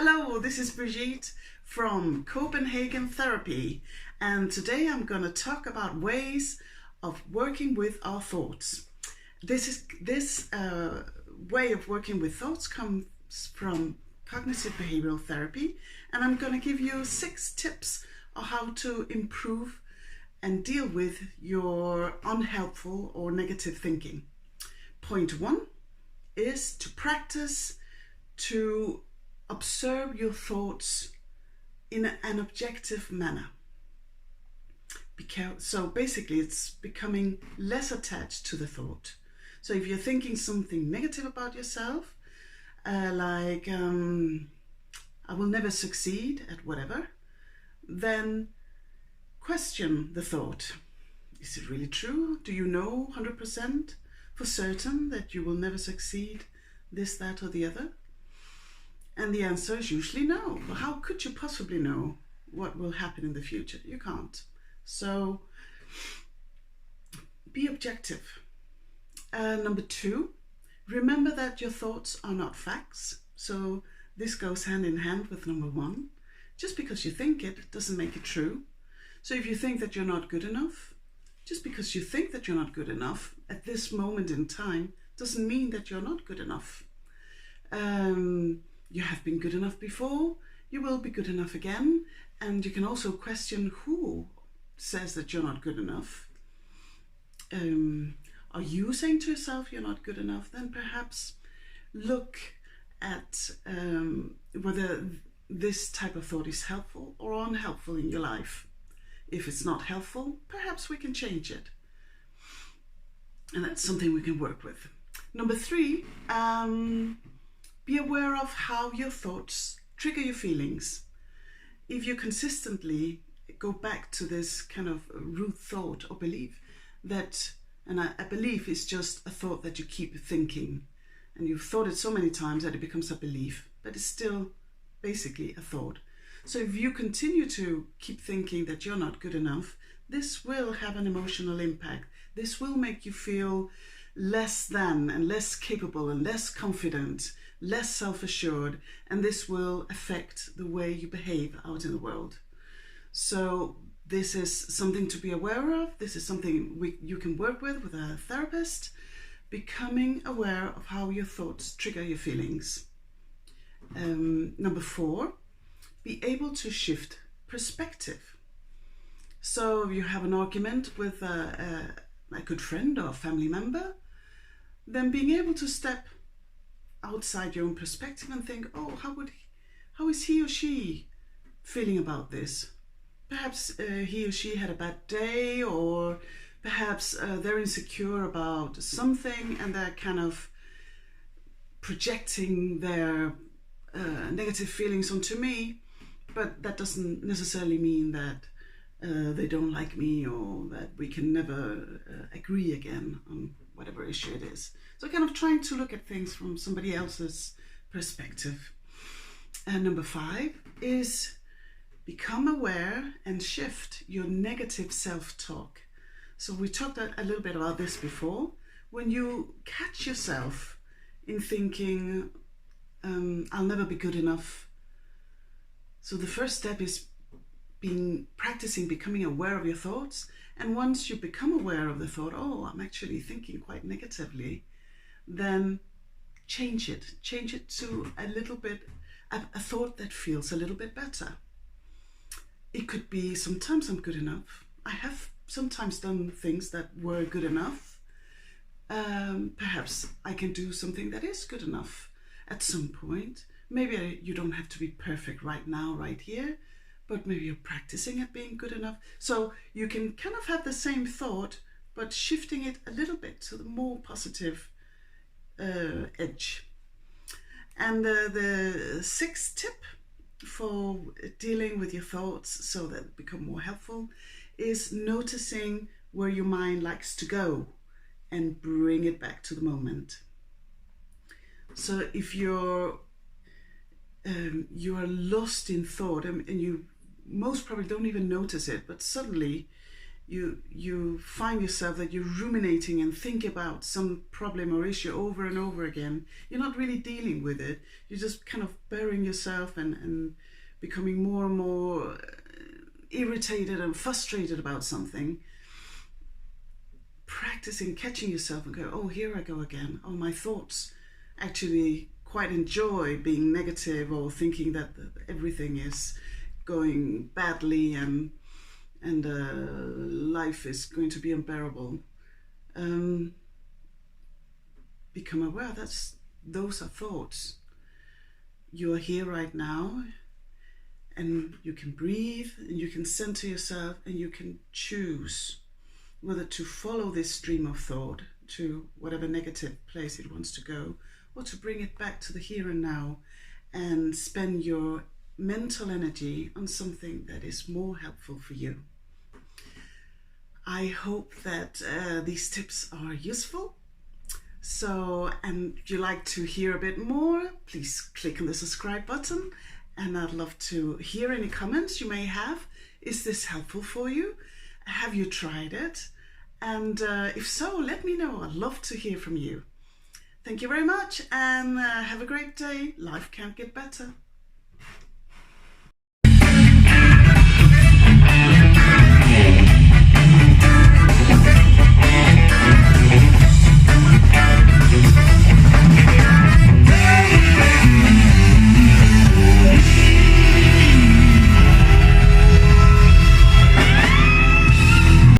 Hello, this is Brigitte from Copenhagen Therapy, and today I'm going to talk about ways of working with our thoughts. This way of working with thoughts comes from cognitive behavioral therapy, and I'm going to give you 6 tips on how to improve and deal with your unhelpful or negative thinking. Point 1 is to practice to observe your thoughts in an objective manner. So basically it's becoming less attached to the thought. So if you're thinking something negative about yourself, like I will never succeed at whatever, then question the thought. Is it really true? Do you know 100% for certain that you will never succeed this, that or the other? And the answer is usually no. Well, how could you possibly know what will happen in the future? You can't. So be objective. Number 2, remember that your thoughts are not facts. So this goes hand in hand with number 1. Just because you think it doesn't make it true. So if you think that you're not good enough, just because you think that you're not good enough at this moment in time doesn't mean that you're not good enough. You have been good enough before, you will be good enough again, and you can also question who says that you're not good enough. Are you saying to yourself you're not good enough? Then perhaps look at whether this type of thought is helpful or unhelpful in your life. If it's not helpful, perhaps we can change it. And that's something we can work with. Number 3, be aware of how your thoughts trigger your feelings. If you consistently go back to this kind of root thought or belief that, and a belief is just a thought that you keep thinking, and you've thought it so many times that it becomes a belief, but it's still basically a thought. So if you continue to keep thinking that you're not good enough, this will have an emotional impact. This will make you feel less than and less capable and less confident, less self-assured, and this will affect the way you behave out in the world. So this is something to be aware of. This is something you can work with a therapist, becoming aware of how your thoughts trigger your feelings. Number 4, be able to shift perspective. So if you have an argument with a good friend or a family member, then being able to step outside your own perspective and think, oh, how is he or she feeling about this? Perhaps he or she had a bad day, or perhaps they're insecure about something and they're kind of projecting their negative feelings onto me, but that doesn't necessarily mean that they don't like me or that we can never agree again on whatever issue it is. So kind of trying to look at things from somebody else's perspective. And number 5 is become aware and shift your negative self-talk. So we talked a little bit about this before. When you catch yourself in thinking, I'll never be good enough. So the first step is practicing becoming aware of your thoughts. And once you become aware of the thought, oh, I'm actually thinking quite negatively, then change it to a little bit, a thought that feels a little bit better. It could be, sometimes I'm good enough. I have sometimes done things that were good enough. Perhaps I can do something that is good enough at some point. Maybe you don't have to be perfect right now, right here, but maybe you're practicing at being good enough. So you can kind of have the same thought, but shifting it a little bit to the more positive edge. And the 6th tip for dealing with your thoughts so that they become more helpful is noticing where your mind likes to go and bring it back to the moment. So if you are lost in thought and you most probably don't even notice it, but suddenly you find yourself that you're ruminating and think about some problem or issue over and over again. You're not really dealing with it. You're just kind of burying yourself and becoming more and more irritated and frustrated about something. Practicing catching yourself and go, oh, here I go again. Oh, my thoughts actually quite enjoy being negative or thinking that everything is going badly and life is going to be unbearable. Become aware those are thoughts. You are here right now, and you can breathe and you can center yourself and you can choose whether to follow this stream of thought to whatever negative place it wants to go, or to bring it back to the here and now and spend your mental energy on something that is more helpful for you. I hope that these tips are useful. So, and if you like to hear a bit more, please click on the subscribe button, and I'd love to hear any comments you may have. Is this helpful for you? Have you tried it? And if so, let me know. I'd love to hear from you. Thank you very much, and have a great day. Life can't get better.